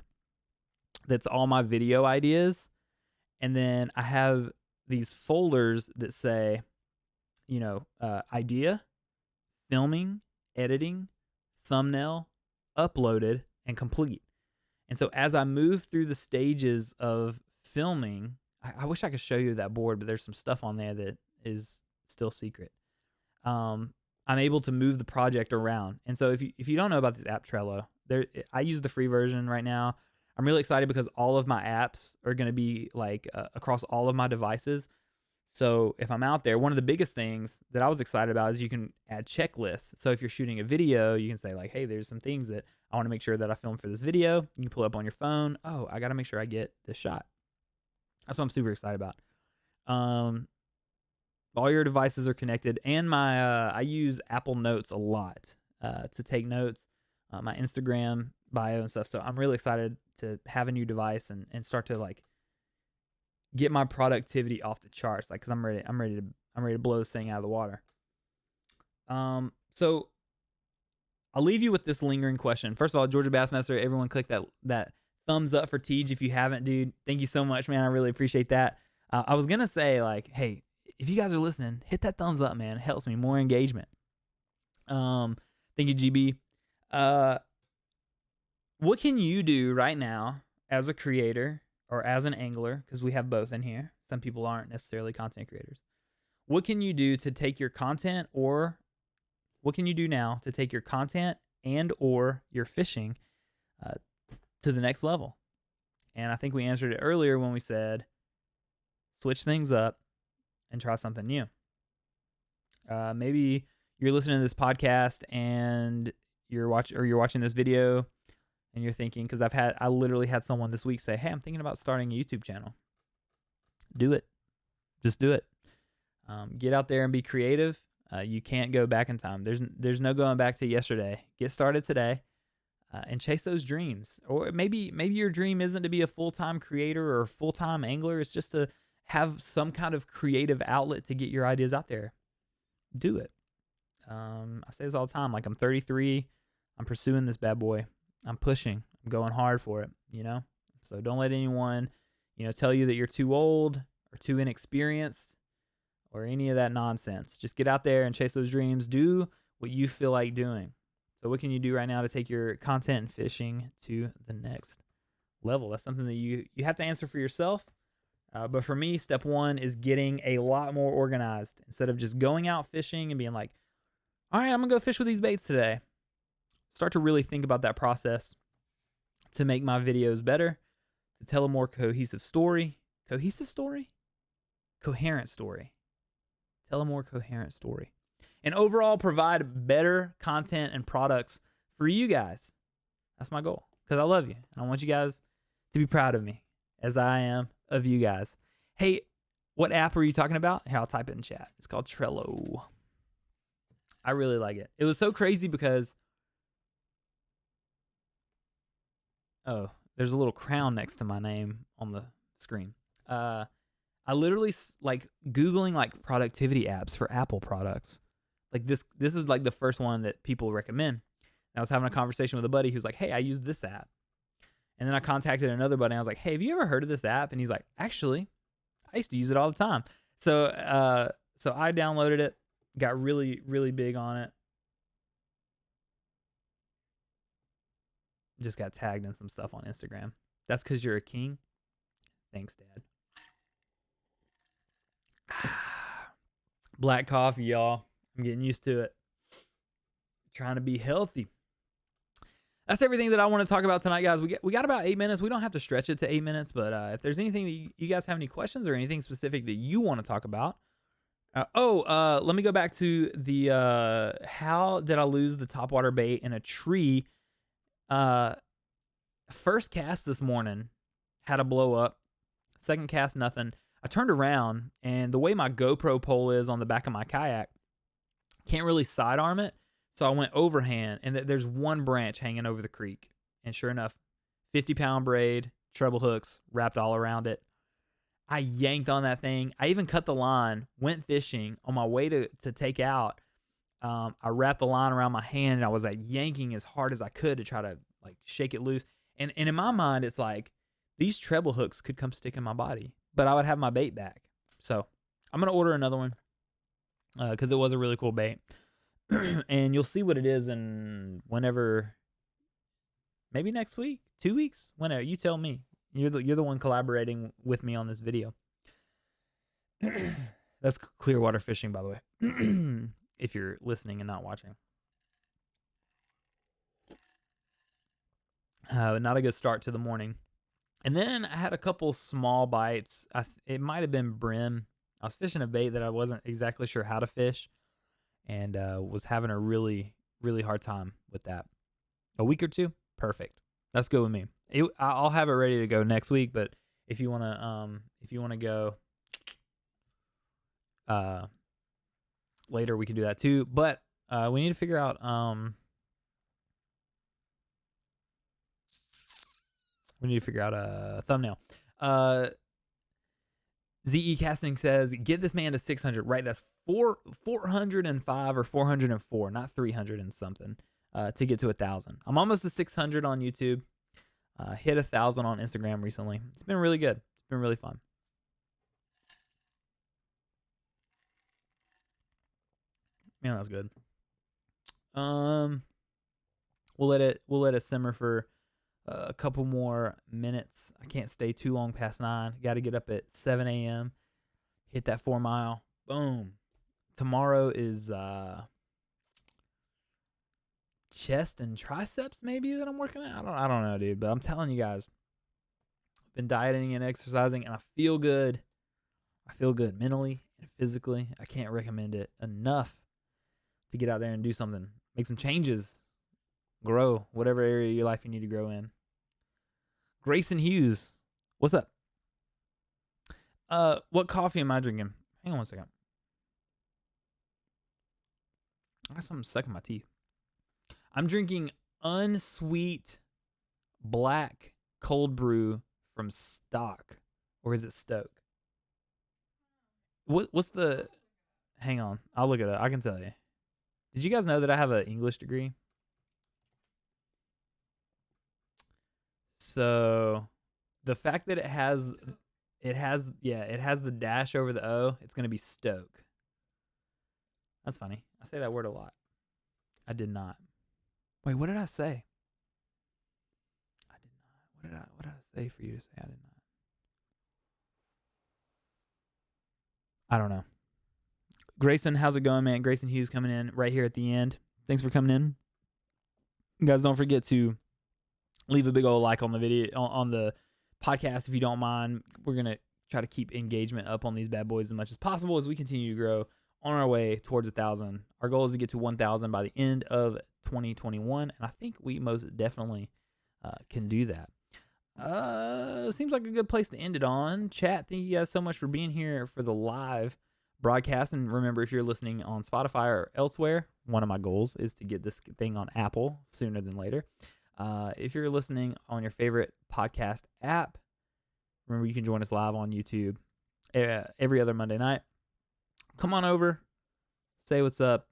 S1: that's all my video ideas, and then I have these folders that say, idea, filming, editing, thumbnail, uploaded, and complete. And so as I move through the stages of filming, I wish I could show you that board, but there's some stuff on there that is still secret. I'm able to move the project around. And so if you don't know about this app Trello, I use the free version right now. I'm really excited because all of my apps are going to be across all of my devices. So if I'm out there, one of the biggest things that I was excited about is you can add checklists. So if you're shooting a video, you can say hey, there's some things that I want to make sure that I film for this video. You can pull up on your phone. Oh, I got to make sure I get this shot. That's what I'm super excited about. All your devices are connected, and I use Apple Notes a lot to take notes, my Instagram bio and stuff. So I'm really excited to have a new device and start to get my productivity off the charts, because I'm ready to blow this thing out of the water. So I'll leave you with this lingering question. First of all, Georgia Bassmaster, everyone click that thumbs up for Teej if you haven't, dude. Thank you so much, man. I really appreciate that. I was gonna say hey, if you guys are listening, hit that thumbs up, man. It helps me, more engagement. Thank you, GB. What can you do right now as a creator or as an angler? Because we have both in here. Some people aren't necessarily content creators. What can you do to take your content, or what can you do now to take your content and or your fishing to the next level? And I think we answered it earlier when we said switch things up and try something new. Maybe you're listening to this podcast and you're watching this video and you're thinking, because I literally had someone this week say, hey, I'm thinking about starting a YouTube channel. Do it. Just do it. Get out there and be creative. You can't go back in time. There's no going back to yesterday. Get started today. And chase those dreams. Or maybe your dream isn't to be a full-time creator or a full-time angler. It's just to have some kind of creative outlet to get your ideas out there. Do it. I say this all the time. I'm 33. I'm pursuing this bad boy. I'm pushing. I'm going hard for it, So don't let anyone, tell you that you're too old or too inexperienced or any of that nonsense. Just get out there and chase those dreams. Do what you feel like doing. So what can you do right now to take your content and fishing to the next level? That's something that you have to answer for yourself. But for me, step one is getting a lot more organized. Instead of just going out fishing and being like, all right, I'm going to go fish with these baits today. Start to really think about that process to make my videos better, to tell a more cohesive story. Cohesive story? Coherent story. Tell a more coherent story. And overall, provide better content and products for you guys. That's my goal, because I love you. And I want you guys to be proud of me as I am of you guys. Hey, what app are you talking about? Here, I'll type it in chat. It's called Trello. I really like it. It was so crazy because, oh, there's a little crown next to my name on the screen. I literally like Googling like productivity apps for Apple products. Like this is like the first one that people recommend. And I was having a conversation with a buddy who's like, hey, I use this app. And then I contacted another buddy and I was like, hey, have you ever heard of this app? And he's like, actually, I used to use it all the time. So I downloaded it, got really, really big on it. Just got tagged in some stuff on Instagram. That's because you're a king. Thanks, Dad. Black coffee, y'all. I'm getting used to it. Trying to be healthy. That's everything that I want to talk about tonight, guys. We got about 8 minutes. We don't have to stretch it to 8 minutes, but if there's anything that you guys have any questions or anything specific that you want to talk about. Let me go back to the how did I lose the topwater bait in a tree? First cast this morning had a blow up. Second cast, nothing. I turned around, and the way my GoPro pole is on the back of my kayak, can't really sidearm it. So I went overhand, and there's one branch hanging over the creek. And sure enough, 50-pound braid, treble hooks wrapped all around it. I yanked on that thing. I even cut the line, went fishing. On my way to take out, I wrapped the line around my hand, and I was like yanking as hard as I could to try to like shake it loose. And in my mind, it's like these treble hooks could come stick in my body, but I would have my bait back. So I'm going to order another one because it was a really cool bait. And you'll see what it is in whenever, maybe next week, 2 weeks, whenever. You tell me. You're the one collaborating with me on this video. That's Clearwater fishing, by the way, if you're listening and not watching. Not a good start to the morning. And then I had a couple small bites. It might have been brim. I was fishing a bait that I wasn't exactly sure how to fish, and was having a really, really hard time with that. A week or two, perfect. Let's go with me. I'll have it ready to go next week, but if you wanna go later, we can do that too. But we need to figure out a thumbnail. ZE Casting says, get this man to 600. Right, that's 405 or 404, not 300 and something, to get to 1,000. I'm almost to 600 on YouTube. Hit 1,000 on Instagram recently. It's been really good. It's been really fun. Man, that's good. We'll let it simmer for a couple more minutes. I can't stay too long past 9. Got to get up at 7 a.m. Hit that 4 mile. Boom. Tomorrow is chest and triceps maybe that I'm working at. I don't know, dude. But I'm telling you guys, I've been dieting and exercising, and I feel good. I feel good mentally and physically. I can't recommend it enough to get out there and do something. Make some changes. Grow whatever area of your life you need to grow in. Grayson Hughes, what's up? What coffee am I drinking? Hang on one second. I got something stuck in my teeth. I'm drinking unsweet black cold brew from Stock, or is it Stoke? What's the? Hang on, I'll look it up. I can tell you. Did you guys know that I have an English degree? So the fact that it has It has the dash over the O. It's going to be Stoke. That's funny. I say that word a lot. I did not. Wait, what did I say? I did not. What did I say for you to say I did not? I don't know. Grayson, how's it going, man? Grayson Hughes coming in right here at the end. Thanks for coming in. You guys, don't forget to leave a big old like on the video, on the podcast if you don't mind. We're going to try to keep engagement up on these bad boys as much as possible as we continue to grow on our way towards 1,000. Our goal is to get to 1,000 by the end of 2021, and I think we most definitely can do that. Seems like a good place to end it on. Chat, thank you guys so much for being here for the live broadcast. And remember, if you're listening on Spotify or elsewhere, one of my goals is to get this thing on Apple sooner than later. If you're listening on your favorite podcast app, remember you can join us live on YouTube every other Monday night. Come on over, say what's up.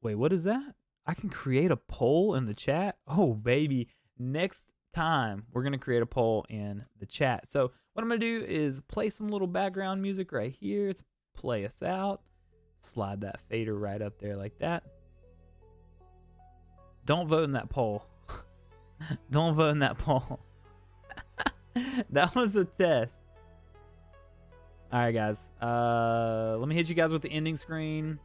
S1: Wait, what is that? I can create a poll in the chat? Oh, baby. Next time, we're going to create a poll in the chat. So what I'm going to do is play some little background music right here to play us out. Slide that fader right up there like that. Don't vote in that poll. Don't vote in that poll. That was a test. All right, guys. Let me hit you guys with the ending screen.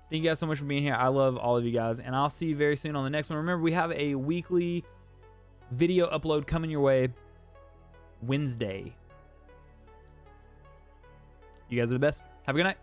S1: Thank you guys so much for being here. I love all of you guys, and I'll see you very soon on the next one. Remember, we have a weekly video upload coming your way Wednesday. You guys are the best. Have a good night.